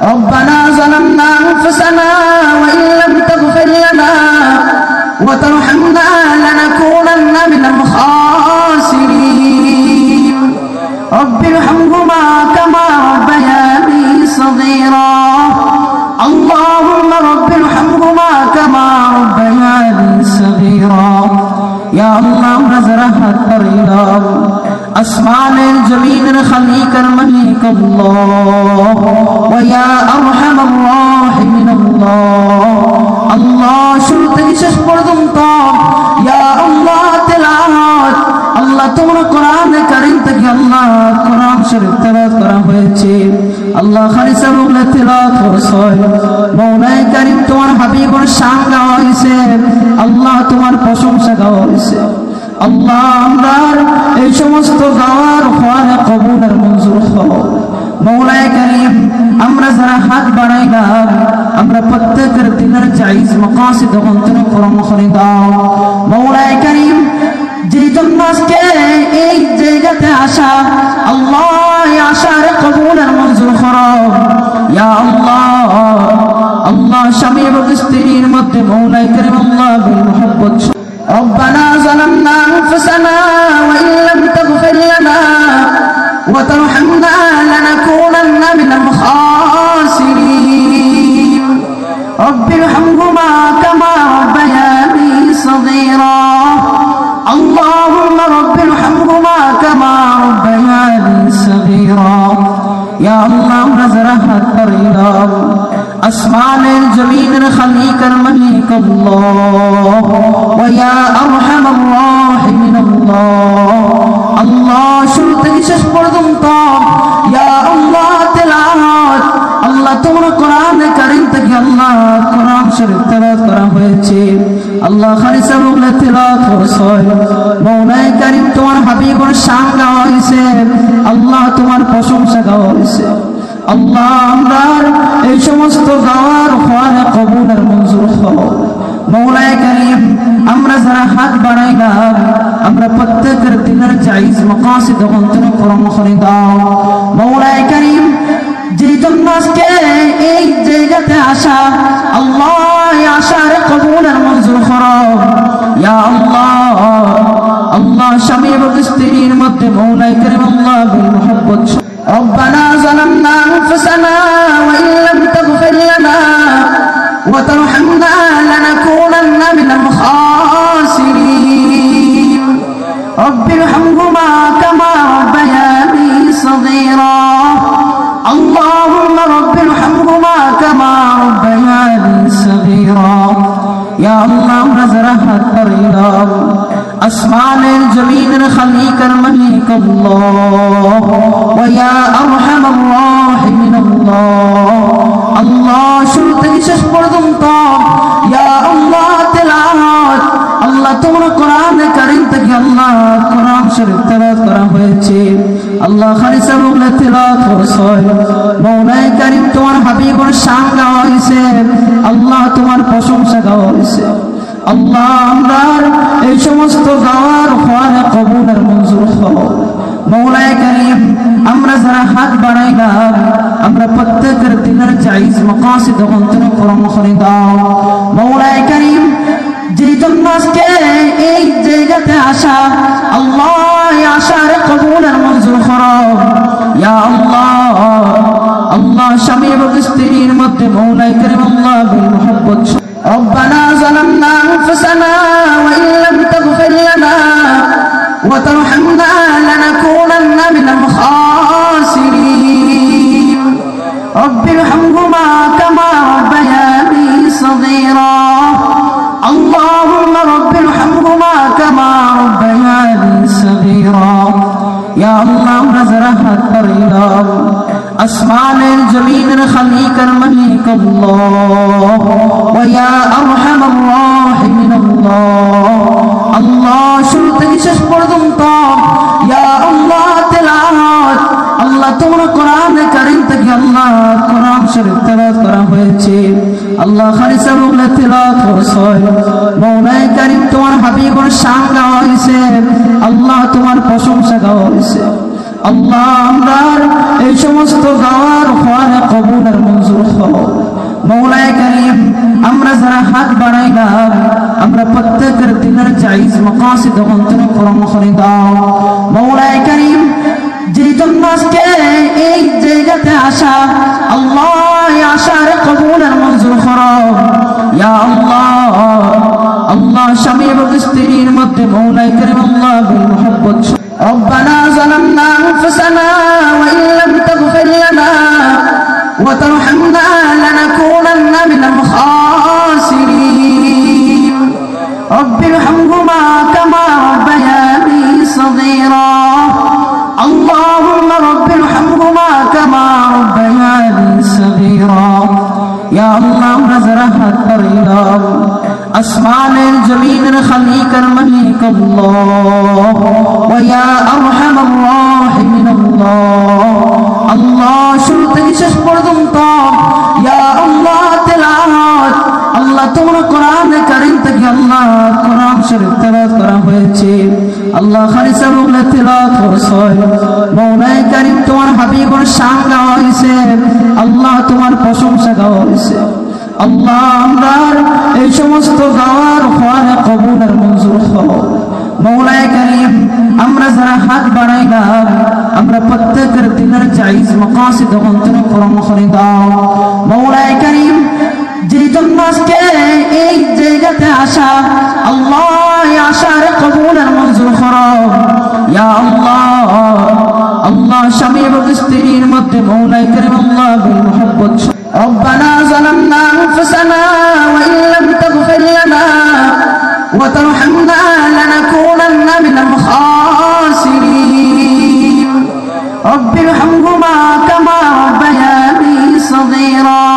ربنا ظلمنا أنفسنا وإن لم تغفر لنا وترحمنا لنكونن من الخاسرين رب ارحمهما كما ربياني صغيرا اللهم رب ارحمهما كما ربياني صغيرا يا الله نزرحت فريدام أسمان الجميل الخليق المليك الله ويا أرحم الراحمين الله شرطك ششبر دمتام يا الله تلاوات الله تمر قرآن كريم تك الله قرآن شريف تلاوات قرآن হয়েছে الله খালিসা রূপে তেলাওয়াত করছয় মওলাই করিম তোমার হাবিবের শান গাওয়া হয়েছে আল্লাহ তোমার প্রশংসা গাওয়া হয়েছে আল্লাহ আমরার এই সমস্ত গাওয়ার খোয়ারে কবুল আর মঞ্জুর হও মওলাই করিম আমরা যারা হাত বাড়াইলাম আমরা প্রত্যেকের দিনের জায়েজ মাকাসিদ অন্তর পূরণ করে দাও মওলাই করিম যে জন্য আজকে এই জায়গাতে আসা আল্লাহ এই আশার কবুল আর মঞ্জুর করো ইয়া আল্লাহ আল্লাহ স্বামী এবং স্ত্রীর মধ্যে মওলাই করিম আল্লাহ বিল মুহাব্বত ربنا ظلمنا أنفسنا وإن لم تغفر لنا وترحمنا لنكونن من الخاسرين رب ارحمهما كما ربياني صغيرا اللهم رب ارحمهما كما ربياني صغيرا يا الله نزرحت فريدام أسمان الجميل الخليق المليك الله ويا أرحم الراحمين الله شرطك ششبر دمتام يا الله تلاوات الله تمر قرآن كريم تك الله قرآن شريف تلاوات قرآن হয়েছে الله খালিসা রূপে তেলাওয়াত করছয় মওলাই করিম তোমার হাবিবের শান গাওয়া হয়েছে আল্লাহ তোমার প্রশংসা গাওয়া হয়েছে আল্লাহ আমরার এই সমস্ত গাওয়ার খোয়ারে কবুল আর মঞ্জুর হও মওলাই করিম আমরা যারা হাত বাড়াইলাম আমরা প্রত্যেকের দিনের জায়েজ মাকাসিদ অন্তর পূরণ করে দাও মওলাই করিম যে জন্য আজকে এই জায়গাতে আসা আল্লাহ এই আশার কবুল আর মঞ্জুর করো ইয়া আল্লাহ আল্লাহ স্বামী এবং স্ত্রীর মধ্যে মওলাই করিম আল্লাহ বিল মুহাব্বত ربنا ظلمنا أنفسنا وإن لم تغفر لنا وترحمنا لنكونن من الخاسرين رب ارحمهما كما ربياني صغيرا اللهم رب ارحمهما كما ربياني صغيرا يا الله نزرحت فريدام أسمان الجميل الخليق المليك الله ويا أرحم الراحمين الله شرطك ششبر دمتام يا الله تلاوات الله تمر قرآن كريم تك الله قرآن شريف تلاوات قرآن হয়েছে الله খালিসা রূপে তেলাওয়াত করছয় মওলাই করিম তোমার হাবিবের শান গাওয়া হয়েছে আল্লাহ তোমার প্রশংসা গাওয়া হয়েছে আল্লাহ আমরার এই সমস্ত গাওয়ার খোয়ারে কবুল আর মঞ্জুর হও মওলাই করিম আমরা যারা হাত বাড়াইলাম আমরা প্রত্যেকের দিনের জায়েজ মাকাসিদ অন্তর পূরণ করে দাও মওলাই করিম যে জন্য আজকে এই জায়গাতে আসা আল্লাহ এই আশার কবুল আর মঞ্জুর করো ইয়া আল্লাহ আল্লাহ স্বামী এবং স্ত্রীর মধ্যে মওলাই করিম আল্লাহ বিল মুহাব্বত ربنا ظلمنا أنفسنا وإن لم تغفر لنا وترحمنا لنكونن من الخاسرين رب ارحمهما كما ربياني صغيرا اللهم رب ارحمهما كما ربياني صغيرا يا الله نزرحت فريدام أسمان الجميل الخليق المليك الله ويا أرحم الراحمين الله شرطك ششبر دمتام يا الله تلاوات الله تمر قرآن كريم تك الله قرآن شريف تلاوات قرآن হয়েছে الله খালিসা রূপে তেলাওয়াত করছয় মওলাই করিম তোমার হাবিবের শান গাওয়া হয়েছে আল্লাহ তোমার প্রশংসা গাওয়া হয়েছে আল্লাহ আমরার এই সমস্ত গাওয়ার খোয়ারে কবুল আর মঞ্জুর আমরা প্রত্যেকের দিনের জায়েজ মাকাসিদ অন্তরে পূরণ করে দাও মাওলায়ে কারীম। যেই জন্য আজকে এই জায়গাতে আসা, আল্লাহ এই আশার কবুলের মঞ্জুর করো ইয়া আল্লাহ। আল্লাহ স্বামী এবং স্ত্রীর মধ্যে মাওলায়ে কারীম আল্লাহ বিল মুহাব্বত ربنا ظلمنا أنفسنا وإن لم تغفر لنا وترحمنا لنكونن من الخاسرين رب ارحمهما كما ربياني صغيرا اللهم رب ارحمهما كما ربياني صغيرا يا الله رزرحت بريدام أسمان الجميل الخليق المليك الله ويا أرحم الراحمين الله الله شرطك ششبر دمطاب يا الله تلاوات الله تمر قرآن كريم تك الله قرآن شريف تلاوات قرآن হয়েছে الله খালিসা রূপে তেলাওয়াত করছয় মাওলায়ে কারীম তোমার হাবিবের শান গাওয়া হয়েছে আল্লাহ তোমার প্রশংসা গাওয়া হয়েছে আল্লাহ আমরা এই সমস্ত গাওয়ার খোয়ারে কবুলের মঞ্জুর হও মাওলায়ে কারীম। আমরা যারা হাত বাড়াইলাম আমরা প্রত্যেকের দিনের জায়েজ মাকাসিদ অন্তরে পূরণ করে দাও মাওলায়ে কারীম। যেই জন্য আজকে এই জায়গাতে আসা, আল্লাহ এই আশার কবুলের মঞ্জুর করো ইয়া আল্লাহ। আল্লাহ স্বামী এবং স্ত্রীর মধ্যে মাওলায়ে কারীম আল্লাহ বিল মুহাব্বত ربنا ظلمنا أنفسنا وإن لم تغفر لنا وترحمنا لنكونن من الخاسرين رب ارحمهما كما ربياني صغيرا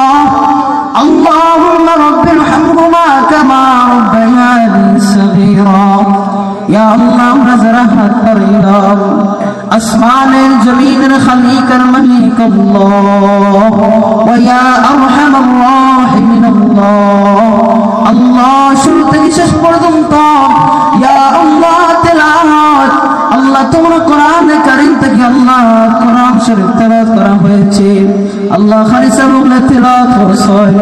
اللهم رب ارحمهما كما ربياني صغيرا يا الله رزرحت بريدام أسمان الجميل الخليق المليك الله ويا أرحم الراحمين الله الله شرطك ششبر دمطاب يا الله تلاوات الله تمر قرآن كريم تك الله قرآن شريف تلاوات قرآن হয়েছে আল্লাহ খালিসা রূপে তেলাওয়াত করছয়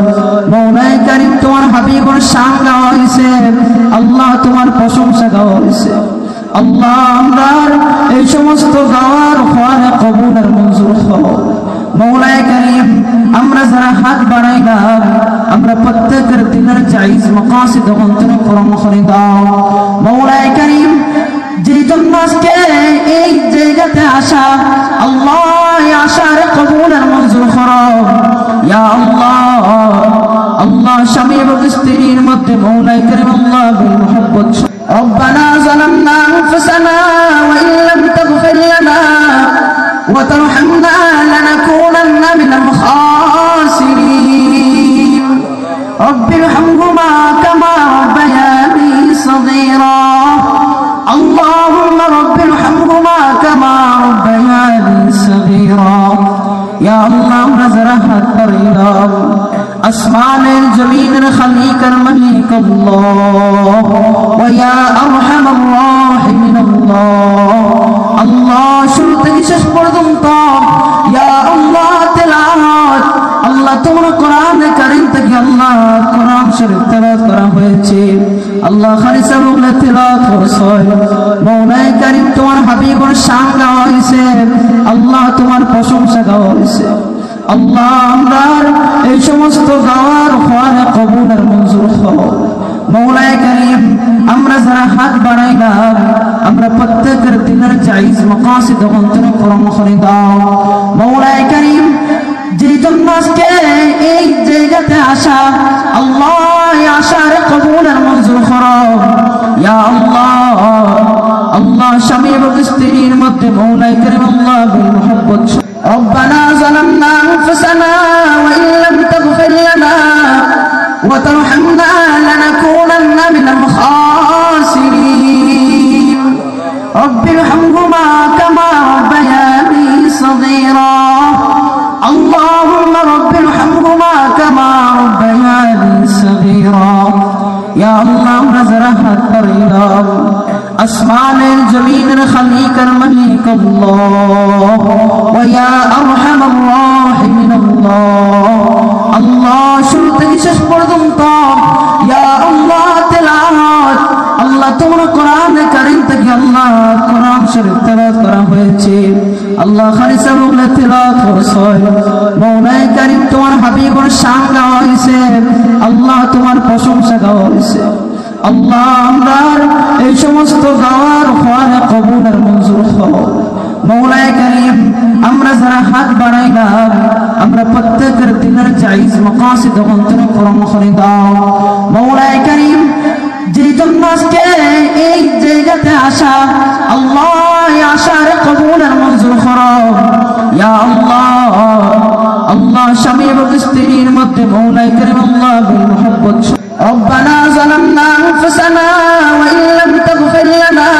মাওলায়ে কারীম তোমার হাবিবের শান গাওয়া হয়েছে আল্লাহ তোমার প্রশংসা গাওয়া হয়েছে আল্লাহ আমরা এই সমস্ত গাওয়ার খোয়ারে কবুলের মঞ্জুর হও মাওলায়ে কারীম। আমরা যারা হাত বাড়াইলাম আমরা প্রত্যেকের দিনের জায়েজ মাকাসিদ অন্তরে পূরণ করে দাও মাওলায়ে কারীম। যেই জন্য আজকে এই জায়গাতে আসা, আল্লাহ এই আশার কবুলের মঞ্জুর করো ইয়া আল্লাহ। আল্লাহ স্বামী এবং স্ত্রীর মধ্যে মাওলায়ে কারীম আল্লাহ বিল মুহাব্বত ربنا ظلمنا أنفسنا وإن لم تغفر لنا وترحمنا لنكونن من الخاسرين رب ارحمهما كما ربياني صغيرا اللهم رب ارحمهما كما ربياني صغيرا يا الله رزرحت بريدام أسمان الجميل الخليق المليك الله ويا أرحم الراحمين الله الله شرطك ششبر دمطاب يا الله تلاوات الله تمر قرآن كريم تك الله قرآن شريف تلاوات قرآن হয়েছে আল্লাহ খালিসা রূপে তেলাওয়াত করছয় মাওলায়ে কারীম তোমার হাবিবের শান গাওয়া হয়েছে আল্লাহ তোমার প্রশংসা গাওয়া হয়েছে আল্লাহ আমরা এই সমস্ত গাওয়ার খোয়ারে কবুলের মঞ্জুর হও মাওলায়ে কারীম। আমরা যারা হাত বাড়াইলাম আমরা প্রত্যেকের দিনের জায়েজ মাকাসিদ অন্তরে পূরণ করে দাও মাওলায়ে কারীম। যেই জন্য আজকে এই জায়গাতে আসা, আল্লাহ এই আশার কবুলের মঞ্জুর করো ইয়া আল্লাহ। আল্লাহ স্বামী এবং স্ত্রীর মধ্যে মাওলায়ে কারীম আল্লাহ বিল মুহাব্বত ربنا ظلمنا أنفسنا وإن لم تغفر لنا وترحمنا لنكونن من الخاسرين رب ارحمهما كما ربياني صغيرا اللهم رب ارحمهما كما ربياني صغيرا يا الله رزرحت بريدام أسمان الجميل الخليق المليك الله ويا أرحم الراحمين الله الله شرطك ششبر دمطاب يا الله تلاوات খরচ হয়। মওলায়ে কারীম তোমার হাবিবের শান গাওয়া হয়েছে, আল্লাহ তোমার প্রশংসা গাওয়া হয়েছে। আল্লাহ আমরার এই সমস্ত গাওয়ার ফলে কবুল আর মঞ্জুর হও। মওলায়ে কারীম আমরা যারা হাত বাড়াইলাম, আমরা প্রত্যেকের দিনের জায়েজ মাকাসিদ অন্তরে পূরণ করে দাও। মওলায়ে কারীম যে জন্য আজকে এই জায়গাতে আসা, আল্লাহ এই আশার কবুল আর মঞ্জুর করো ইয়া আল্লাহ। আল্লাহ স্বামী এবং স্ত্রীর মধ্যে মওলায়ে কারীম আল্লাহ বিল মুহাব্বত ربنا ظلمنا أنفسنا وإن لم تغفر لنا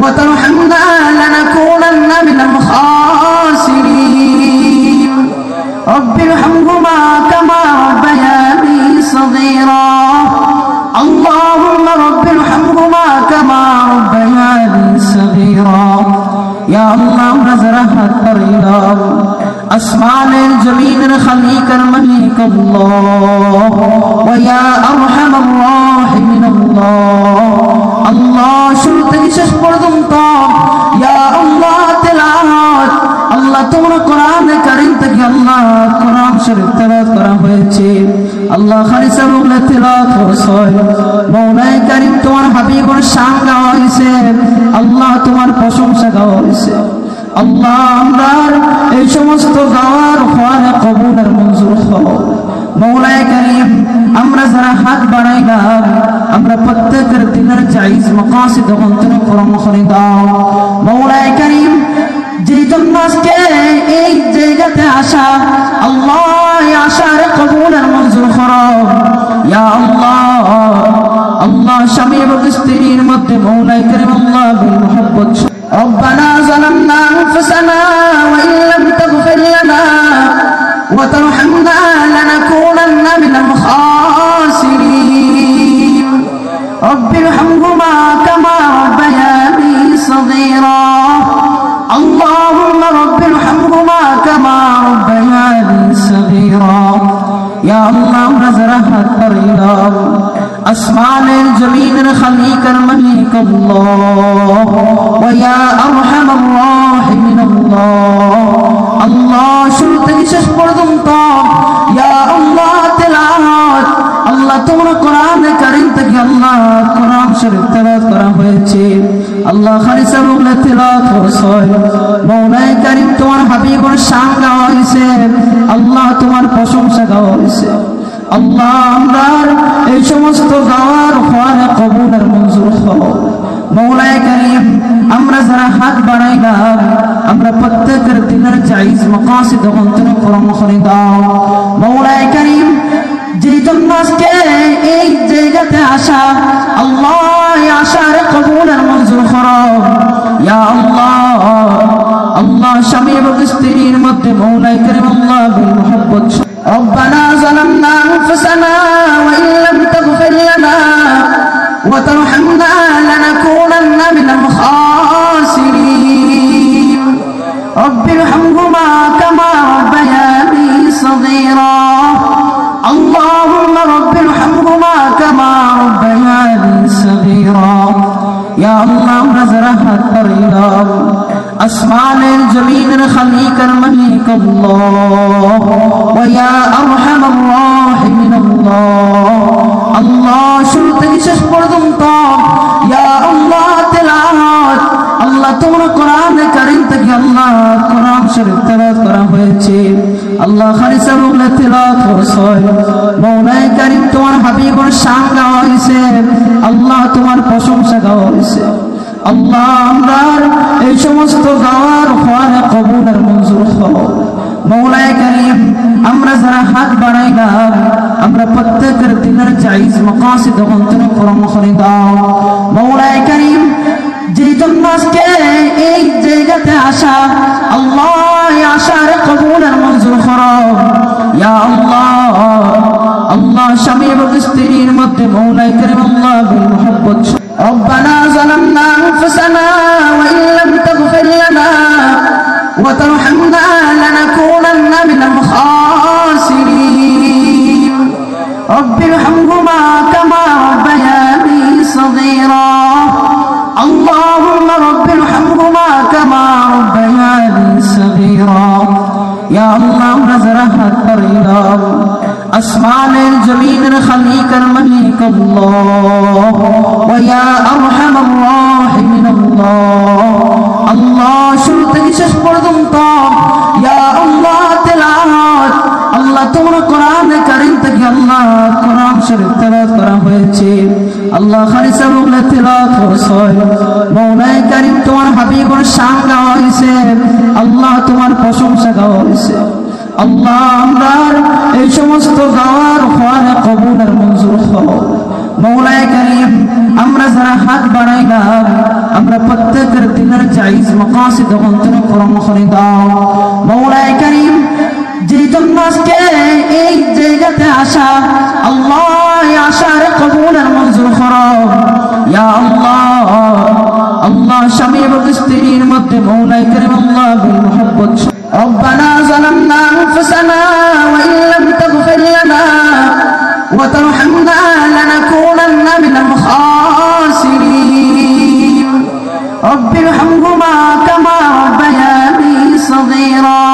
وترحمنا لنكونن من الخاسرين رب ارحمهما كما ربياني صغيرا اللهم رب ارحمهما كما ربياني صغيرا يا الله رزقنا طريقا أسمان الجميل خليك الملك الله ويا أرحم الراحمين الله الله شرط শেষ পর্যন্ত يا الله তেলাওয়াত আল্লাহ তোমার কোরআনে কারীম থেকে আল্লাহ কোরআন শরীফ তেলাওয়াত করা হয়েছে। আল্লাহ খালিসা রূপে তেলাওয়াত করছে। মওলায়ে কারীম তোমার হাবিবের শান গাওয়া হয়েছে, আল্লাহ তোমার প্রশংসা গাওয়া হয়েছে। আল্লাহ আমরার এই সমস্ত গাওয়ার ফলে কবুল আর মঞ্জুর হও। মওলায়ে কারীম আমরা যারা হাত বাড়াইলাম, আমরা প্রত্যেকের দিনের জায়েজ মাকাসিদ অন্তরে পূরণ করে দাও। মওলায়ে কারীম যে জন্য আজকে এই জায়গাতে আসা, আল্লাহ এই আশার কবুল আর মঞ্জুর করো ইয়া আল্লাহ। আল্লাহ স্বামী এবং স্ত্রীর মধ্যে মওলায়ে কারীম আল্লাহ বিল মুহাব্বত ربنا ظلمنا أنفسنا وإن لم تغفر لنا وترحمنا لنكونن من الخاسرين رب ارحمهما كما ربياني صغيرا اللهم رب ارحمهما كما ربياني صغيرا يا الله رزقنا طريقا أسمان الجميل خليك الملك الله ويا أرحم الراحمين الله الله شرط শেষ পর্যন্ত يا الله তেলাওয়াত আল্লাহ তোমার কোরআনে কারীম থেকে আল্লাহ কোরআন শরীফ তেলাওয়াত করা হয়েছে। আল্লাহ খালিসা রূপে তেলাওয়াত করছে। মওলায়ে কারীম তোমার হাবিবের শান গাওয়া হয়েছে, আল্লাহ তোমার প্রশংসা গাওয়া হয়েছে। আল্লাহ আমরার এই সমস্ত গাওয়ার ফলে কবুল আর মঞ্জুর হও। মওলায়ে কারীম আমরা যারা হাত বাড়াইলাম, আমরা প্রত্যেকের দিনের জায়েজ মাকাসিদ অন্তরে পূরণ করে দাও। মওলায়ে কারীম যে জন্য আজকে এই জায়গাতে আসা, আল্লাহ এই আশার কবুল আর মঞ্জুর করো ইয়া আল্লাহ। আল্লাহ স্বামী এবং স্ত্রীর মধ্যে মওলায়ে কারীম আল্লাহ বিল মুহাব্বত ربنا ظلمنا أنفسنا وإن لم تغفر لنا وترحمنا لنكونن من الخاسرين رب ارحمهما كما ربياني صغيرا اللهم رب ارحمهما كما ربياني صغيرا يا الله رزقنا طريقا أسمان الجميل خليك الملك الله ويا أرحم الراحمين الله الله شرط শেষ পর্যন্ত يا الله তেলাওয়াত আল্লাহ তোমার কোরআনে কারীম থেকে আল্লাহ কোরআন শরীফ তেলাওয়াত করা হয়েছে। আল্লাহ খালিসা রূপে তেলাওয়াত করছে। মওলায়ে কারীম তোমার হাবিবের শান গাওয়া হয়েছে, আল্লাহ তোমার প্রশংসা গাওয়া হয়েছে। আল্লাহ আমরার এই সমস্ত গাওয়ার ফলে কবুল আর মঞ্জুর হও। মওলায়ে কারীম আমরা যারা হাত বাড়াইলাম, আমরা প্রত্যেকের দিনের জায়েজ মাকাসিদ অন্তরে পূরণ করে দাও। মওলায়ে কারীম যে জন্য আজকে এই জায়গাতে আসা, আল্লাহ এই আশার কবুল আর মঞ্জুর করো ইয়া আল্লাহ। আল্লাহ স্বামী এবং স্ত্রীর মধ্যে মওলায়ে কারীম আল্লাহ বিল মুহাব্বত ربنا ظلمنا أنفسنا وإن لم تغفر لنا وترحمنا لنكونن من الخاسرين رب ارحمهما كما ربياني صغيرا اللهم رب ارحمهما كما ربياني صغيرا জমিনের খালিক আর মালিক আল্লাহ ওয়া ইয়া আরহামার রাহিমিন আল্লাহ। আল্লাহ শুরু থেকে শেষ পর্যন্ত ইয়া আল্লাহ তেলাওয়াত, আল্লাহ তোমার কোরআনে কারীম থেকে আল্লাহ কোরআন শরীফ তেলাওয়াত করা হয়েছে। আল্লাহ খালিসা রুলে তেলাওয়াত করেছে। মওলায়ে কারীম তোমার হাবিবের শান গাওয়া হয়েছে। আল্লাহ তোমার প্রশংসা গাওয়া হয়েছে। আল্লাহ আমরার এই সমস্ত গাওয়ার খোয়ারে কবুল আর মঞ্জুর হও। মওলায়ে কারীম আমরা যারা হাত বাড়াইলাম, আমরা প্রত্যেকের দিনের জায়েজ মাকাসিদ অন্তর পূরণ করে দাও। মওলায়ে কারীম যেই জন্য আজকে এই জায়গাতে আসা, আল্লাহ এই আশার কবুল আর মঞ্জুর করো ইয়া আল্লাহ। আল্লাহ স্বামী এবং স্ত্রীর মধ্যে মওলায়ে কারীম আল্লাহ বিল মুহাব্বত ربنا ظلمنا أنفسنا وإن لم تغفر لنا وترحمنا لنكونن من الخاسرين رب ارحمهما كما ربياني صغيرا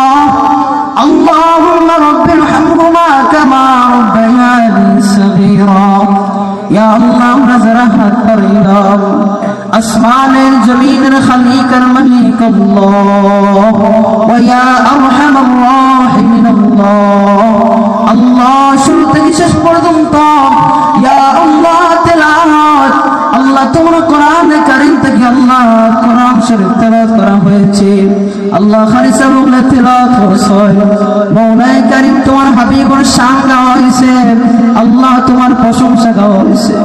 اللهم رب ارحمهما كما ربياني صغيرا يا الله رزقنا الطريق আসমান জমিনের খালিক আর মালিক আল্লাহ ওয়া ইয়া আরহামার রাহিমিন আল্লাহ। আল্লাহ শুরু থেকে শেষ পর্যন্ত ইয়া আল্লাহ তেলাওয়াত, আল্লাহ তোমার কোরআনে কারীম থেকে আল্লাহ কোরআন শরীফ তেলাওয়াত করা হয়েছে। আল্লাহ খালিসা রুলে তেলাওয়াত করেছে। মওলায়ে কারীম তোমার হাবিবের শান গাওয়া হয়েছে। আল্লাহ তোমার প্রশংসা গাওয়া হয়েছে।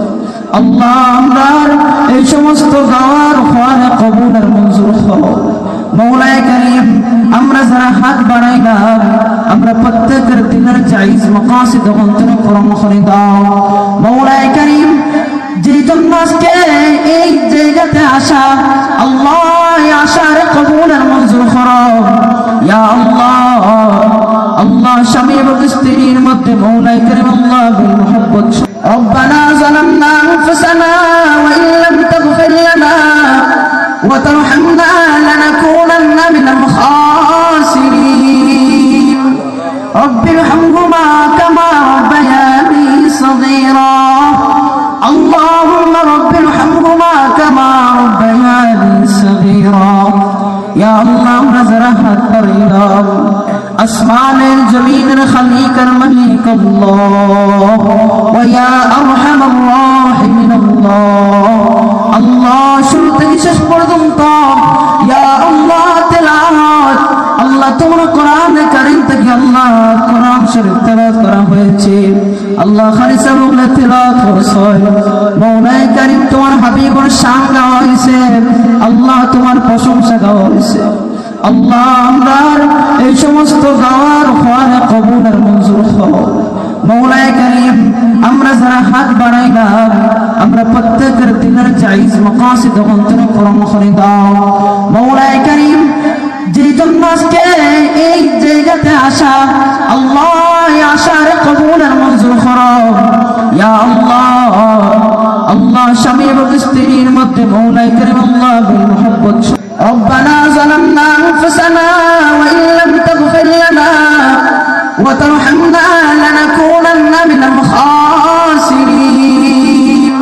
আল্লাহ আমরার এই সমস্ত গাওয়ার খোয়ারে কবুল আর মঞ্জুর হও। মওলায়ে কারীম আমরা যারা হাত বাড়াইলাম, আমরা প্রত্যেকের দিনের জায়েজ মাকাসিদ অন্তর পূরণ করে দাও। মওলায়ে কারীম যেই জন্য আজকে এই জায়গাতে আসা, আল্লাহ এই আশার কবুল আর মঞ্জুর করো ইয়া আল্লাহ। আল্লাহ স্বামী এবং স্ত্রীর মধ্যে মওলায়ে কারীম আল্লাহ বিল মুহাব্বত ربنا ظلمنا أنفسنا وإن لم تغفر لنا وترحمنا لنكونن من الخاسرين رب ارحمهما كما ربياني صغيرا اللهم رب ارحمهما كما ربياني صغيرا يا الله رزقنا الطريق আসমান জমিনের খালিক আর মালিক আল্লাহ ওয়া ইয়া আরহামার রাহিমিন আল্লাহ। আল্লাহ শুরু থেকে শেষ পর্যন্ত ইয়া আল্লাহ তেলাওয়াত, আল্লাহ তোমার কোরআনে কারীম থেকে আল্লাহ কোরআন শরীফ তেলাওয়াত করা হয়েছে। আল্লাহ খালিসা রুলে তেলাওয়াত করেছে। মওলায়ে কারীম তোমার হাবিবের শান গাওয়া হয়েছে। আল্লাহ তোমার প্রশংসা গাওয়া হয়েছে। আল্লাহ আমরার এই সমস্ত গাওয়ার খোয়ারে কবুল আর মঞ্জুর হও। মওলায়ে কারীম আমরা যারা হাত বাড়াইলাম, আমরা প্রত্যেকের দিনের জায়েজ মাকাসিদ অন্তর পূরণ করে দাও। মওলায়ে কারীম যেই জন্য আজকে এই জায়গাতে আসা, আল্লাহ এই আশার কবুল আর মঞ্জুর করো ইয়া আল্লাহ। আল্লাহ স্বামী এবং স্ত্রীর মধ্যে মওলায়ে কারীম আল্লাহ বিল মুহাব্বত ربنا ظلمنا أنفسنا وإن لم تغفر لنا وترحمنا لنكونن من الخاسرين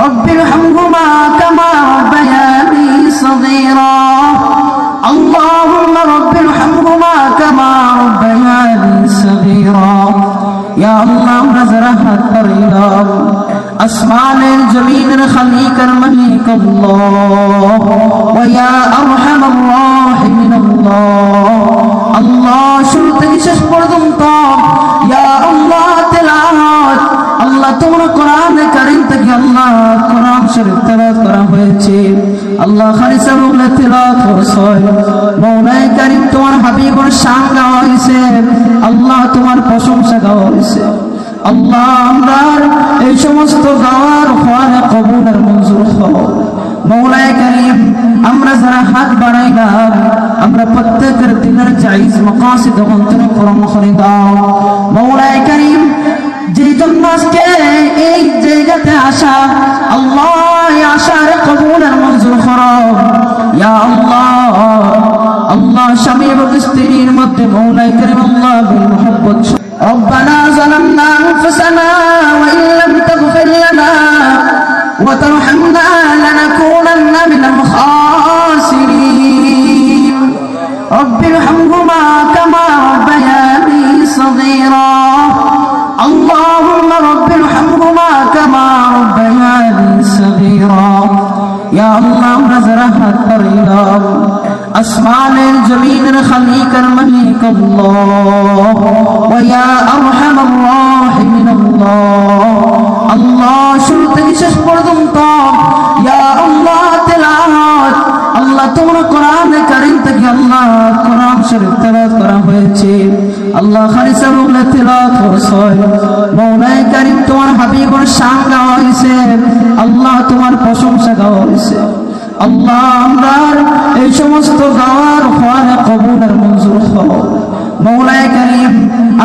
رب ارحمهما كما ربياني صغيرا اللهم رب ارحمهما كما ربياني صغيرا يا الله رزقنا الطريق আসমান জমিনের খালিক আর মালিক আল্লাহ ওয়া ইয়া আরহামার রাহিমিন আল্লাহ। আল্লাহ শুরু থেকে শেষ পর্যন্ত ইয়া আল্লাহ তেলাওয়াত, আল্লাহ তোমার কোরআনে কারীম থেকে আল্লাহ কোরআন শরীফ তেলাওয়াত করা হয়েছে। আল্লাহ খালিসা রুলে তেলাওয়াত করেছে। মওলায়ে কারীম তোমার হাবিবের শান গাওয়া হয়েছে। আল্লাহ তোমার প্রশংসা গাওয়া হয়েছে। আল্লাহ আমরার এই সমস্ত গাওয়ার খোয়ারে কবুল আর মঞ্জুর হও। মওলায়ে কারীম আমরা যারা হাত বাড়াইলাম, আমরা প্রত্যেকের দিনের জায়েজ মাকাসিদ অন্তর পূরণ করে দাও। মওলায়ে কারীম যেই জন্য আজকে এই জায়গাতে আসা, আল্লাহ এই আশার কবুল আর মঞ্জুর করো ইয়া আল্লাহ। আল্লাহ স্বামী এবং স্ত্রীর মধ্যে মওলায়ে কারীম আল্লাহ বিল মুহাব্বত ربنا ظلمنا أنفسنا الله ويا أرحم الراحمين الله শুরু থেকে শেষ পর্যন্ত ইয়া আল্লাহ তেলাওয়াত আল্লাহ তোমার কোরআনে কারীম থেকে আল্লাহ কোরআন শরীফ তেলাওয়াত করা হয়েছে আল্লাহ খালিসা রূপে তেলাওয়াত করেছে মওলাই কারীম তোমার হাবিবের শান গাওয়া হয়েছে আল্লাহ তোমার প্রশংসা গাওয়া হয়েছে আল্লাহ আমরার এই সমস্ত গাওয়ার ফলে কবুল আর মঞ্জুর হও মওলাই কারীম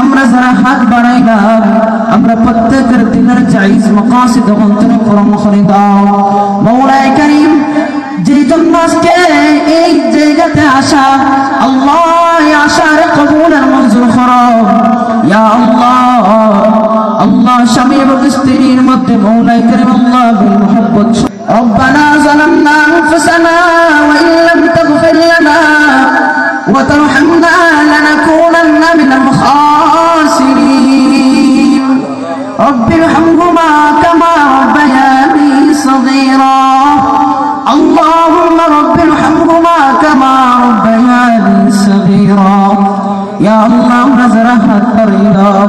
আমরা যারা হাত বাড়াইলাম আমরা প্রত্যেকের দিনের জায়েজ মাকাসিদ অন্তরে পূরণ করে দাও মওলাই কারীম যেই জন্য আজকে এই জায়গাতে আসা আল্লাহ এই আশার কবুল আর মঞ্জুর করো ইয়া আল্লাহ আল্লাহ স্বামী এবং স্ত্রীর মধ্যে মওলাই কারীম আল্লাহ বিল মুহাব্বত ربنا ظلمنا أنفسنا وإن لم تغفر لنا وترحمنا لنكونن من الخاسرين رب ارحمهما كما ربياني صغيرا اللهم رب ارحمهما كما ربياني صغيرا يا الله رزقنا طريقا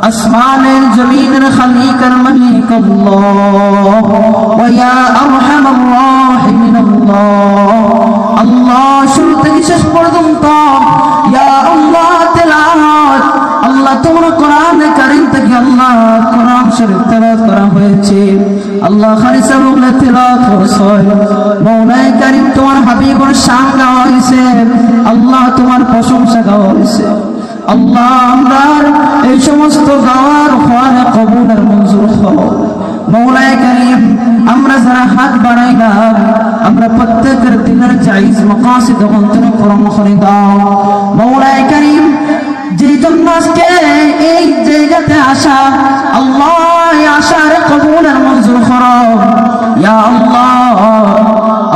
أسمان الجميل الخليق المليك الله ويا أرحم الراحمين الله শুরু থেকে শেষ পর্যন্ত ইয়া আল্লাহ তেলাওয়াত আল্লাহ তোমার কোরআনে কারীম থেকে আল্লাহ কোরআন শরীফ তেলাওয়াত করা হয়েছে আল্লাহ খালিসা রূপে তেলাওয়াত করেছে মওলাই কারীম তোমার হাবিবের শান গাওয়া হয়েছে আল্লাহ তোমার প্রশংসা গাওয়া হয়েছে আল্লাহ আমরার এই সমস্ত গাওয়ার ফলে কবুল আর মঞ্জুর হও মওলাই কারীম আমরা যারা হাত বাড়াইলাম আমরা প্রত্যেকের দিনের জায়েজ মাকাসিদ অন্তরে পূরণ করে দাও মওলাই কারীম যেই জন্য আজকে এই জায়গাতে আসা আল্লাহ এই আশার কবুল আর মঞ্জুর করো ইয়া আল্লাহ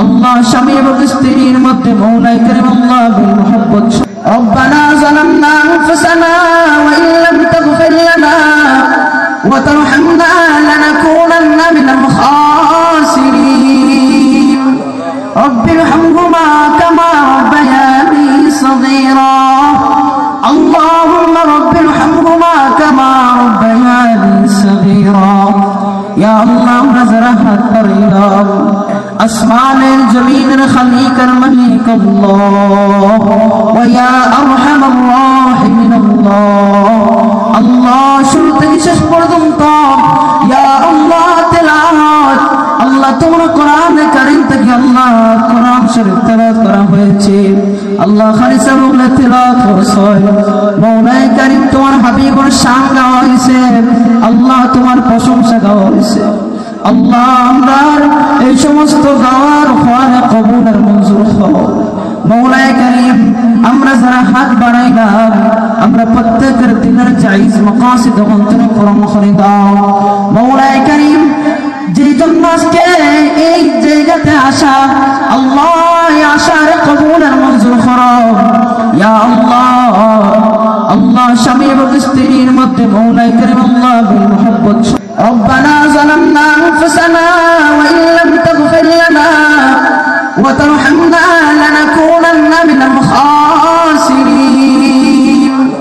আল্লাহ স্বামী এবং স্ত্রীর মধ্যে মওলাই কারীম আল্লাহ বিল মুহাব্বত ربنا ظلمنا أنفسنا وإن لم تغفر لنا وترحمنا لنكونن من الخاسرين رب ارحمهما كما ربياني صغيرا اللهم رب ارحمهما كما ربياني صغيرا يا الله رزقنا طريقا أسمان الجميل الخليق المليك الله ويا أرحم الراحمين الله শুরু থেকে শেষ পর্যন্ত ইয়া আল্লাহ তেলাওয়াত আল্লাহ তোমার কোরআনে কারীম থেকে আল্লাহ কোরআন শরীফ তেলাওয়াত করা হয়েছে আল্লাহ খালিসা রূপে তেলাওয়াত করেছে মওলাই কারীম তোমার হাবিবের শান গাওয়া হয়েছে আল্লাহ তোমার প্রশংসা গাওয়া হয়েছে আল্লাহ আমরার এই সমস্ত গাওয়ার ফলে কবুল আর মঞ্জুর হও মওলাই কারীম আমরা যারা হাত বাড়াইলাম আমরা প্রত্যেকের দিনের জায়েজ মাকাসিদ অন্তরে পূরণ করে দাও মওলাই কারীম যেই জন্য আজকে এই জায়গাতে আসা আল্লাহ এই আশার কবুল আর মঞ্জুর করো ইয়া আল্লাহ আল্লাহ স্বামী এবং স্ত্রীর মধ্যে মওলাই কারীম আল্লাহ বিল মুহাব্বত ربنا ظلمنا أنفسنا وإن لم تغفر لنا وترحمنا لنكونن من الخاسرين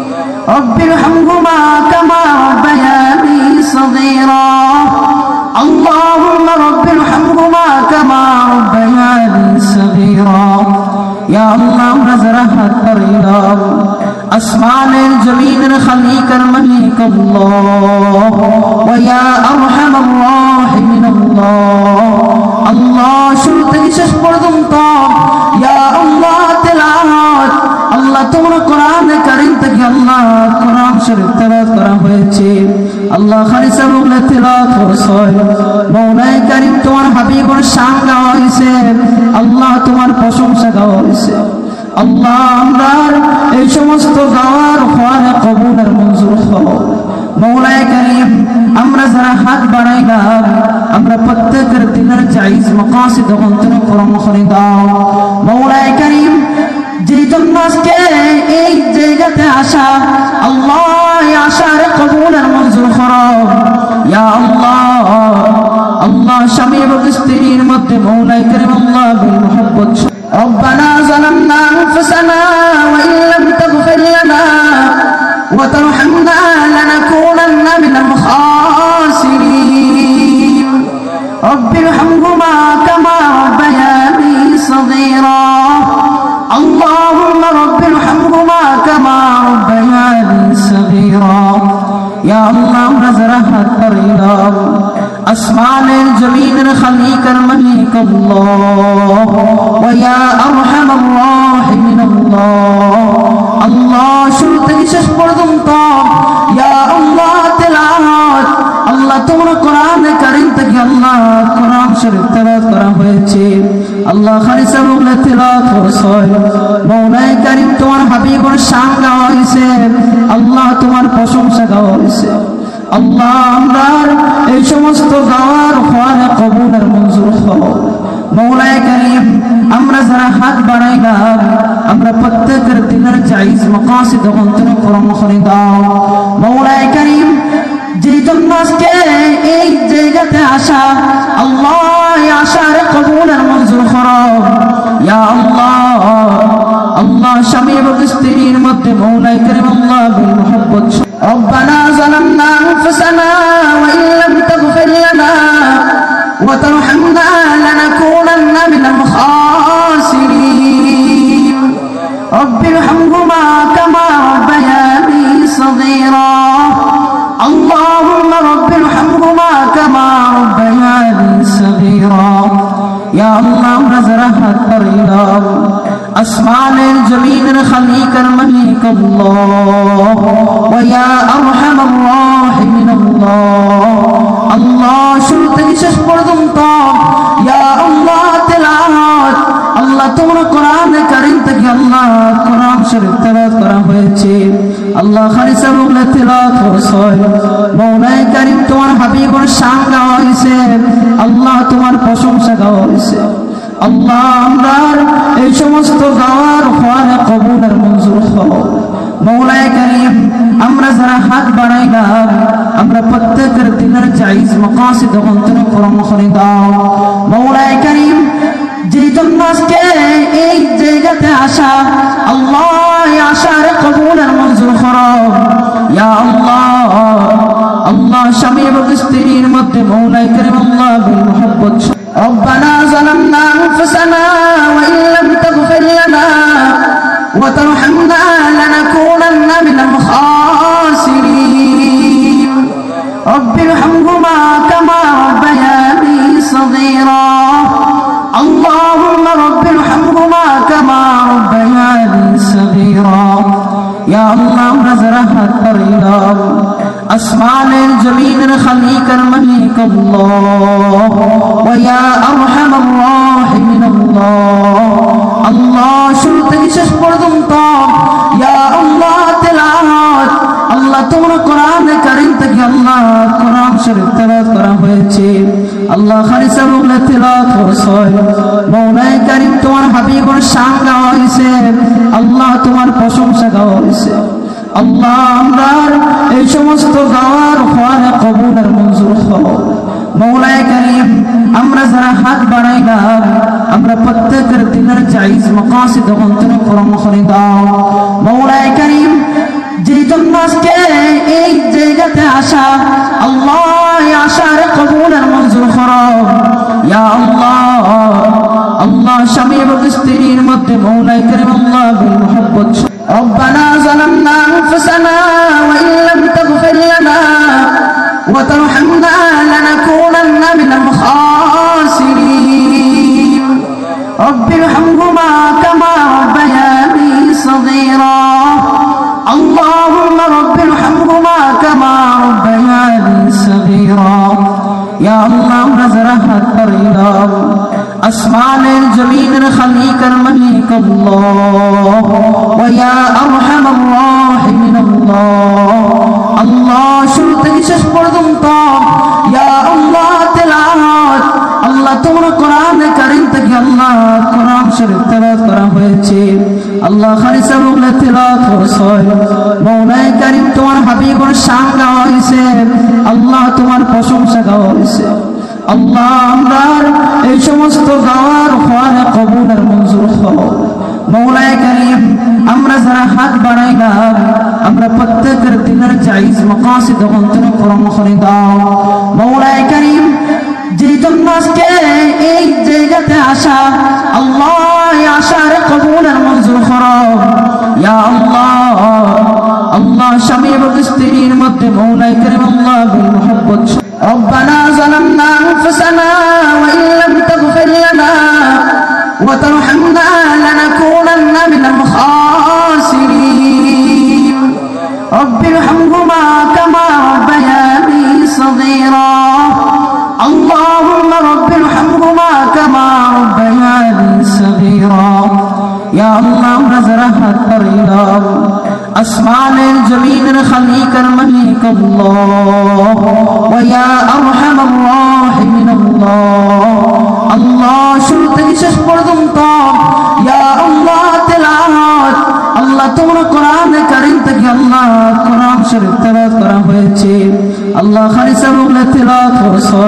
رب ارحمهما كما ربياني صغيرا اللهم رب ارحمهما كما ربياني صغيرا يا الله رزقنا طريقا أسمان الجميل الخليق المليك الله ويا أرحم الراحمين الله শুরু থেকে শেষ পর্যন্ত ইয়া আল্লাহ তেলাওয়াত আল্লাহ তোমার কোরআনে কারীম থেকে আল্লাহ কোরআন শরীফ তেলাওয়াত করা হয়েছে আল্লাহ খালিসা রূপে তেলাওয়াত করেছে মওলাই কারীম তোমার হাবিবের শান গাওয়া হয়েছে আল্লাহ তোমার প্রশংসা গাওয়া হয়েছে আল্লাহ আমরার এই সমস্ত গাওয়ার ফলে কবুল আর মঞ্জুর হও মওলাই কারীম আমরা যারা হাত বাড়াইলাম আমরা প্রত্যেকের দিনের জায়েজ মাকাসিদ অন্তরে পূরণ করে দাও মওলাই কারীম যেই জন্য আজকে এই জায়গাতে আসা আল্লাহ এই আশার কবুল আর মঞ্জুর করো ইয়া আল্লাহ আল্লাহ স্বামী এবং স্ত্রীর মধ্যে মওলাই কারীম আল্লাহ বিল মুহাব্বত ربنا ظلمنا أنفسنا وإن لم تغفر لنا ইয়া আল্লাহ আমরা যারা হাত বাড়াইলাম আসমানের জমিনের খালিকার মালিক আল্লাহ ওয়া ইয়া আরহামার রাহিমিন আল্লাহ শুরু থেকে শেষ পর্যন্ত ইয়া আল্লাহ তেলাওয়াত আল্লাহ তোমার কোরআনে কারীম থেকে আল্লাহ কোরআন শরীফ তেলাওয়াত করা হয়েছে আল্লাহ খালিসা বলে তেলাওয়াত করেছে মওলাই কারীম তোমার হাবিবের শান গাওয়া হয়েছে আল্লাহ তোমার প্রশংসা গাওয়া হয়েছে আল্লাহ আমরা এই সমস্ত গাওয়ার ফলে কবুল আর মঞ্জুর হও মওলাই কারীম আমরা যারা হাত বাড়াইলাম আমরা প্রত্যেকের দিনের জায়েজ মাকাসিদ অন্তরে পূরণ করে দাও মওলাই কারীম যেই জন্য আজকে এই জায়গাতে আসা আল্লাহ এই আশার কবুল আর মঞ্জুর করো ইয়া আল্লাহ আল্লাহ স্বামী এবং স্ত্রীর মধ্যে মওলাই কারীম আল্লাহ বিল মুহাব্বত ربنا ظلمنا أنفسنا وإن لم تغفر لنا وترحمنا لنكونن من الخاسرين رب ارحمهما كما ربياني صغيرا اللهم رب ارحمهما كما ربياني صغيرا يا الله رزرحت بريدام আসমানের জমিনের খালিকার মালিক আল্লাহ ওয়া ইয়া আরহামার রাহিমিন আল্লাহ শুরু থেকে শেষ পর্যন্ত ইয়া আল্লাহ তেলাওয়াত আল্লাহ তোমার কোরআনে কারীম থেকে আল্লাহ কোরআন শরীফ তেলাওয়াত করা হয়েছে আল্লাহ খালিসা বলে তেলাওয়াত করেছে মওলাই কারীম তোমার হাবিবের শান গাওয়া হয়েছে আল্লাহ তোমার প্রশংসা গাওয়া হয়েছে আল্লাহ আমরা এই সমস্ত গাওয়ার ফলে কবুল আর মঞ্জুর হও মওলাই কারীম আমরা যারা হাত বাড়াইলাম আমরা প্রত্যেকের দিনের জায়েজ মাকাসিদ অন্তরে পূরণ করে দাও মওলাই কারীম যেই জন্য আজকে এই জায়গাতে আসা আল্লাহ এই আশার কবুল আর মঞ্জুর করো ইয়া আল্লাহ আল্লাহ স্বামী এবং স্ত্রীর মধ্যে মওলাই কারীম আল্লাহ বিল মুহাব্বত ربنا ظلمنا أنفسنا وإن لم تغفر لنا وترحمنا لنكونن من الخاسرين رب ارحمهما كما ربياني صغيرا اللهم رب ارحمهما كما ربياني صغيرا يا الله رزرحت بريدام আসমানের জমিনের খালিকার মালিক আল্লাহ ওয়া ইয়া আরহামার রাহিমিন আল্লাহ শুরু থেকে শেষ পর্যন্ত ইয়া আল্লাহ তেলাওয়াত আল্লাহ তোমার কোরআনে কারীম থেকে আল্লাহ কোরআন শরীফ তেলাওয়াত করা হয়েছে আল্লাহ খালিসা বলে তেলাওয়াত করেছে মওলাই কারীম তোমার হাবিবের শান গাওয়া হয়েছে আল্লাহ তোমার প্রশংসা গাওয়া হয়েছে আল্লাহ আমরা এই সমস্ত গাওয়ার ফলে কবুল আর মঞ্জুর হও মওলাই কারীম আমরা যারা হাত বাড়াইলাম আমরা প্রত্যেকের দিনের জায়েজ মাকাসিদ অন্তরে পূরণ করে দাও মওলাই কারীম যেই জন্য আজকে এই জায়গাতে আসা আল্লাহ এই আশার কবুল আর মঞ্জুর করো ইয়া আল্লাহ আল্লাহ স্বামী এবং স্ত্রীর মধ্যে মওলাই কারীম আল্লাহ বিল মুহাব্বত ربنا ظلمنا أنفسنا وإن لم تغفر لنا وترحمنا لنكونن من الخاسرين رب ارحمهما كما ربياني صغيرا اللهم رب ارحمهما كما ربياني صغيرا يا الله رزرحت بريدام আসমানের জমিনের খালিকার মালিক আল্লাহ ওয়া ইয়া আরহামার রাহিমিন আল্লাহ শুরু থেকে শেষ পর্যন্ত ইয়া আল্লাহ তেলাওয়াত আল্লাহ তোমার কোরআনে কারীম থেকে আল্লাহ কোরআন শরীফ তেলাওয়াত করা হয়েছে আল্লাহ খালিসা বলে তেলাওয়াত করেছে মওলাই কারীম তোমার হাবিবের শান গাওয়া হয়েছে আল্লাহ তোমার প্রশংসা গাওয়া হয়েছে আল্লাহ আমরা এই সমস্ত গাওয়ার ফলে কবুল আর মঞ্জুর হও মওলাই কারীম আমরা যারা হাত বাড়াইলাম আমরা প্রত্যেকের দিনের জায়েজ মাকাসিদ অন্তরে পূরণ করে দাও মওলাই কারীম যেই জন্য আজকে এই জায়গাতে আসা আল্লাহ এই আশার কবুল আর মঞ্জুর করো ইয়া আল্লাহ আল্লাহ স্বামী এবং স্ত্রীর মধ্যে মধ্যে মওলায়ে কারীম আল্লাহ বিল মুহাব্বত ربنا ظلمنا أنفسنا وإن لم تغفر لنا وترحمنا لنكونن من الخاسرين رب ارحمهما كما ربياني صغيرا اللهم رب ارحمهما كما ربياني صغيرا يا الله رزقك طريقا أسمان الجميل خليك الملك الله ويا أرحم الراحمين الله شرط শেষ পর্যন্ত يا الله তেলাওয়াত আল্লাহ তোমার কোরআনে কারীম থেকে আল্লাহ কোরআন শরীফ তেলাওয়াত করা হয়েছে আল্লাহ খালিসা বলে তেলাওয়াত করেছে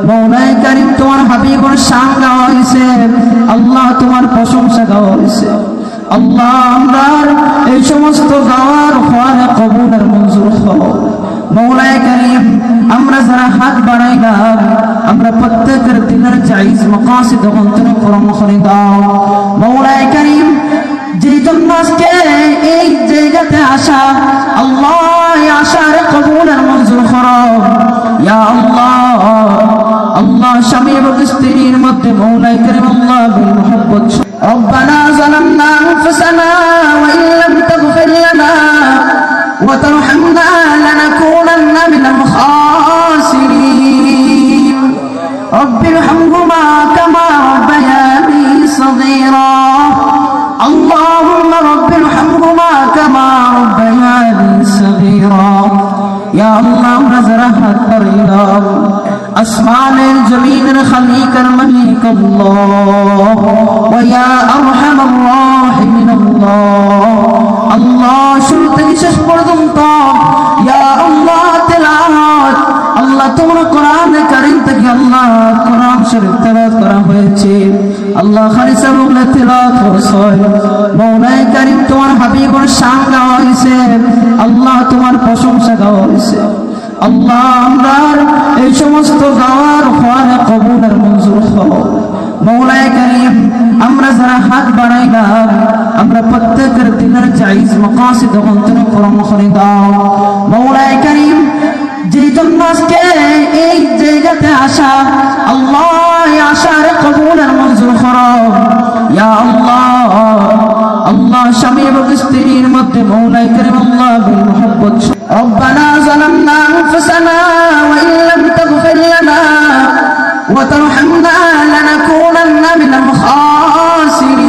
মওলায়ে কারীম তোমার হাবিবের শান গাওয়া হয়েছে আল্লাহ তোমার প্রশংসা গাওয়া হয়েছে আল্লাহ আমরার এই সমস্ত গাওয়ার খোয়ারে কবুল আর মঞ্জুর হও মওলায়ে কারীম আমরা যারা হাত বাড়াইলাম আমরা প্রত্যেকের দিনের জায়েজ মাকাসিদ অন্তরে পূরণ করে দাও মওলায়ে কারীম যেই জন্য আজকে এই জায়গাতে আসা আল্লাহ এই আশার কবুল আর মঞ্জুর করো ইয়া আল্লাহ আল্লাহ স্বামী এবং স্ত্রীর মধ্যে মওলায়ে কারীম আল্লাহ বিল মুহাব্বত ربنا ظلمنا أنفسنا وإن لم تغفر لنا وترحمنا لنكونن من الخاسرين رب ارحمهما كما ربياني صغيرا اللهم رب ارحمهما كما ربياني صغيرا يا الله رزقك طريقا أسمان الجميل خليك الملك الله ويا أرحم الراحمين الله شرط শেষ পর্যন্ত يا الله তেলাওয়াত আল্লাহ তোমার কোরআনে কারীম থেকে আল্লাহ কোরআন শরীফ তেলাওয়াত করা হয়েছে আল্লাহ খালিসা বলে তেলাওয়াত করেছে মওলায়ে কারীম তোমার হাবিবের শান গাওয়া হয়েছে আল্লাহ তোমার প্রশংসা গাওয়া হয়েছে আল্লাহ আমরার এই সমস্ত গাওয়ার খোয়ারে কবুল আর মঞ্জুর হও মওলায়ে কারীম আমরা যারা হাত বাড়াইলাম আমরা প্রত্যেকের দিনের জায়েজ মাকাসিদ অন্তরে পূরণ করে দাও মওলায়ে কারীম যেই জন্য আজকে এই জায়গাতে আসা আল্লাহ এই আশার কবুল আর মঞ্জুর করো ইয়া আল্লাহ আল্লাহ স্বামী এবং স্ত্রীর মধ্যে মওলায়ে কারীম আল্লাহ বিল মুহাব্বত ربنا ظلمنا أنفسنا وإن لم تغفر لنا وترحمنا لنكونن من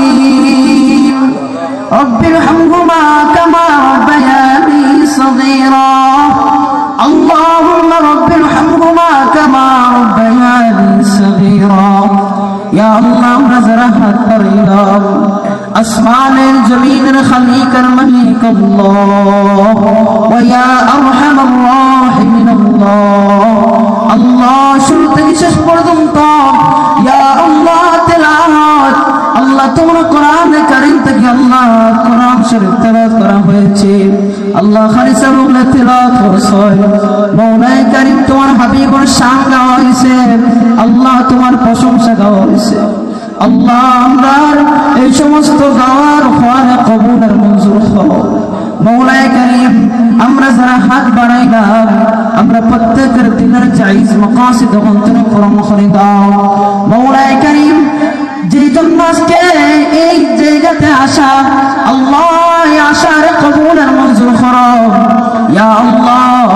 الخاسرين رب ارحمهما كما ربياني صغيرا اللهم رب ارحمهما كما ربياني صغيرا يا الله رزقك طريقا أسمان الجميل خليك الملك الله ويا أرحم الراحمين الله شرط শেষ পর্যন্ত يا الله তেলাওয়াত আল্লাহ তোমার কোরআনে কারীম থেকে আল্লাহ কোরআন শরীফ তেলাওয়াত করা হয়েছে আল্লাহ খালিসা বলে তেলাওয়াত করেছে মওলায়ে কারীম তোমার হাবিবের শান গাওয়া হয়েছে আল্লাহ তোমার প্রশংসা গাওয়া হয়েছে আল্লাহ আমরার এই সমস্ত গাওয়ার খোয়ারে কবুল আর মঞ্জুর হও মওলায়ে কারীম আমরা যারা হাত বাড়াইলাম আমরা প্রত্যেকের দিনের জায়েজ মাকাসিদ অন্তরে পূরণ করে দাও মওলায়ে কারীম যেই জন্য আজকে এই জায়গাতে আসা আল্লাহ এই আশার কবুল আর মঞ্জুর করো ইয়া আল্লাহ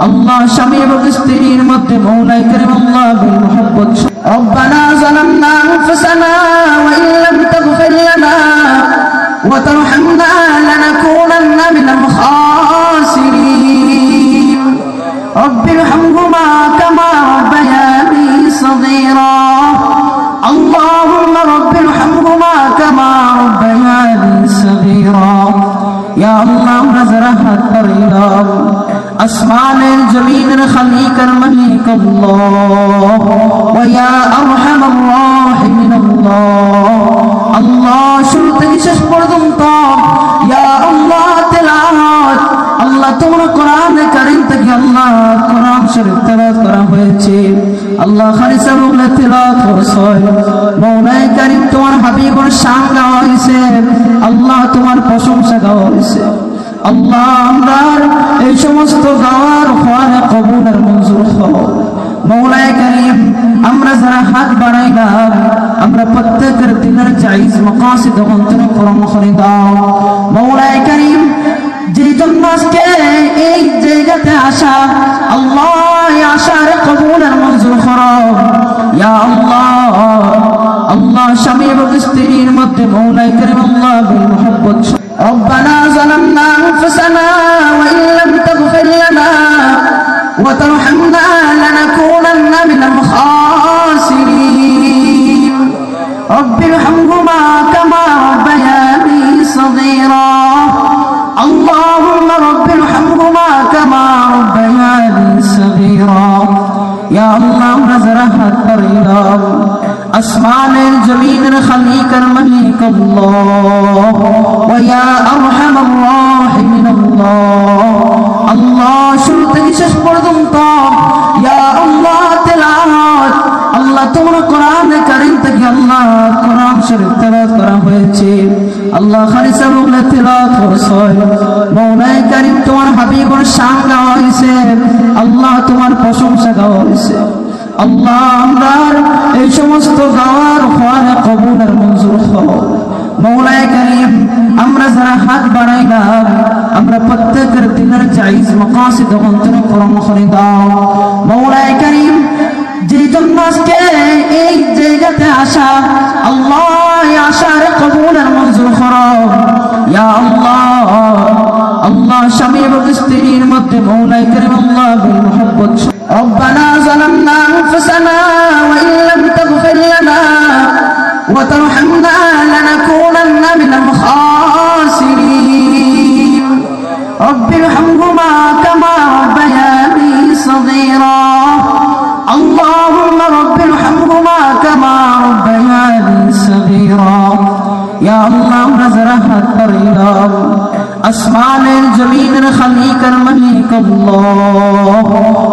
আল্লাহ স্বামী এবং স্ত্রীর মধ্যে মওলায়ে কারীম আল্লাহ বিল মুহাব্বত ربنا ظلمنا أنفسنا وإن لم تغفر لنا وترحمنا لنكونن من الخاسرين رب ارحمهما كما ربياني صغيرا اللهم رب ارحمهما كما ربياني صغيرا يا الله رزقك طريقا أسمان الجميل خليك الملك الله ويا أرحم الراحمين الله شرط শেষ পর্যন্ত يا الله তেলাওয়াত আল্লাহ তোমার কোরআনে কারীম থেকে আল্লাহ কোরআন শরীফ তেলাওয়াত করা হয়েছে আল্লাহ খালিসা বলে তেলাওয়াত করেছে মওলায়ে কারীম তোমার হাবিবের শান গাওয়া হয়েছে আল্লাহ তোমার প্রশংসা গাওয়া হয়েছে আল্লাহ আমরার এই সমস্ত গাওয়ার খোয়ারে কবুল আর মঞ্জুর হও। মৌলায়ে কারীম আমরা যারা হাত বাড়াইলাম আমরা প্রত্যেকের দিনের জায়েজ মাকাসিদ অন্তরে পূরণ করে দাও। মৌলায়ে কারীম যেই জন্য আজকে এই জায়গাতে আসা আল্লাহ এই আশার কবুল আর মঞ্জুর করো ইয়া আল্লাহ। আল্লাহ স্বামী এবং স্ত্রীর মধ্যে মৌলায়ে কারীম আল্লাহ বিল মুহাব্বত ربنا ظلمنا أنفسنا وإن لم تغفر لنا وترحمنا لنكونن من الخاسرين رب ارحمهما كما ربياني صغيرا اللهم رب ارحمهما كما ربياني صغيرا يا الله رزرحت بريرا أسمان الجميل الخليق المليك الله ويا أرحم الراحمين الله الله شرطك ششبر دمطار يا الله تلاوات الله تمر قرآن كريم تك الله قرآن شريف تلاوات قرآن হয়েছে الله খালিস রূপে তেলাওয়াত করছয় মওলায়ে কারীম তোমার হাবিবের শান গাওয়া হয়েছে আল্লাহ তোমার প্রশংসা গাওয়া হয়েছে আল্লাহ আমরার এই সমস্ত গাওয়ার খোয়ারে কবুল আর মঞ্জুর হও। মৌলায়ে কারীম আমরা যারা হাত বাড়াইলাম আমরা প্রত্যেকের দিনের জায়েজ মাকাসিদ অন্তরে পূরণ করে দাও। মৌলায়ে কারীম যেই জন্য আজকে এই জায়গাতে আসা আল্লাহ এই আশার কবুল আর মঞ্জুর করো ইয়া আল্লাহ। আল্লাহ স্বামী এবং স্ত্রীর মধ্যে মৌলায়ে কারীম আল্লাহ বিল মুহাব্বত ربنا ظلمنا أنفسنا وإن لم تغفر لنا وترحمنا لنكونن من الخاسرين رب ارحمهما كما ربياني صغيرا اللهم رب ارحمهما كما ربياني صغيرا يا الله رزرحت بريرا أسمان الجميل الخليق المليك الله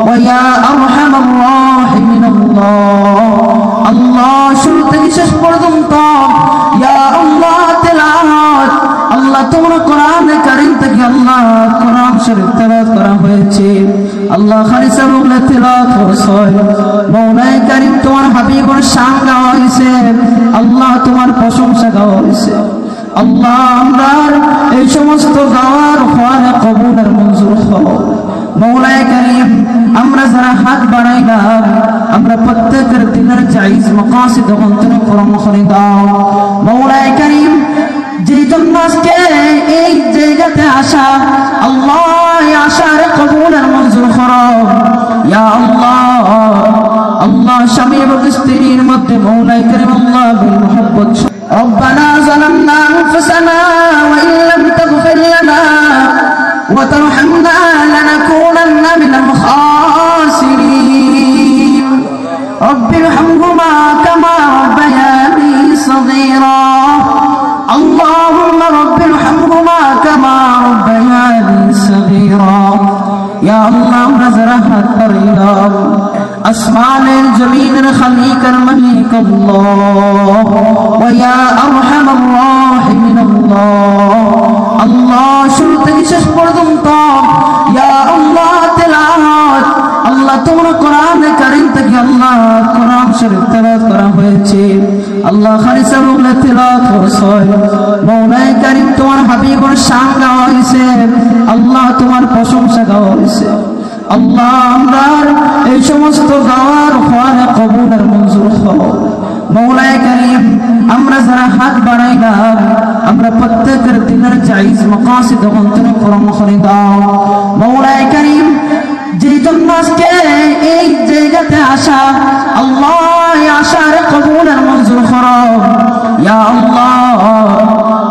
ويا أرحم الراحمين الله الله شرطك ششبر دمطار يا الله تلاوات الله تمر قرآن كريم تك الله قرآن شريف تلاوات قرآن হয়েছে আল্লাহ খালিস রূপে তেলাওয়াত করছয় মওলায়ে কারীম তোমার হাবিবের শান গাওয়া হয়েছে আল্লাহ তোমার প্রশংসা গাওয়া হয়েছে আল্লাহ আমরার এই সমস্ত গাওয়ার খোয়ারে কবুল আর মঞ্জুর হও। মৌলায়ে কারীম আমরা যারা হাত বাড়াইলাম আমরা প্রত্যেকের দিনের জায়েজ মাকাসিদ অন্তরে পূরণ করে দাও। মৌলায়ে কারীম যেই জন্য আজকে এই জায়গাতে আসা আল্লাহ এই আশার কবুল আর মঞ্জুর করো ইয়া আল্লাহ। আল্লাহ স্বামী এবং স্ত্রীর মধ্যে মৌলায়ে কারীম আল্লাহ বিল মুহাব্বত ربنا ظلمنا أنفسنا وإن لم تغفر لنا وترحمنا لنكونن من الخاسرين رب ارحمهما كما ربياني صغيرا اللهم رب ارحمهما كما ربياني صغيرا يا الله رزرحت بريرا أسمان الجميل الخليق المليك الله ويا أرحم الراحمين الله الله شرطك ششبر دمطار يا الله تلاوات الله تمر قرآن كريم تك الله قرآن شريف تلاوات قرآن হয়েছে আল্লাহ খালিস রূপে তেলাওয়াত করছয় মওলায়ে কারীম তোমার হাবিবের শান গাওয়া হয়েছে আল্লাহ তোমার প্রশংসা গাওয়া হয়েছে আল্লাহ আমরার এই সমস্ত গাওয়ার খোয়ারে কবুল আর মঞ্জুর হও। মৌলায়ে কারীম আমরা যারা হাত বাড়াইলাম আমরা প্রত্যেকের দিনের জায়েজ মাকাসিদ অন্তরে পূরণ করে দাও। মৌলায়ে কারীম যেই জন্য আজকে এই জায়গাতে আসা আল্লাহ এই আশার কবুল আর মঞ্জুর করো ইয়া আল্লাহ।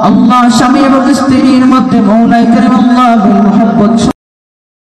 আল্লাহ স্বামী এবং স্ত্রীর মধ্যে মৌলায়ে কারীম আল্লাহ বিল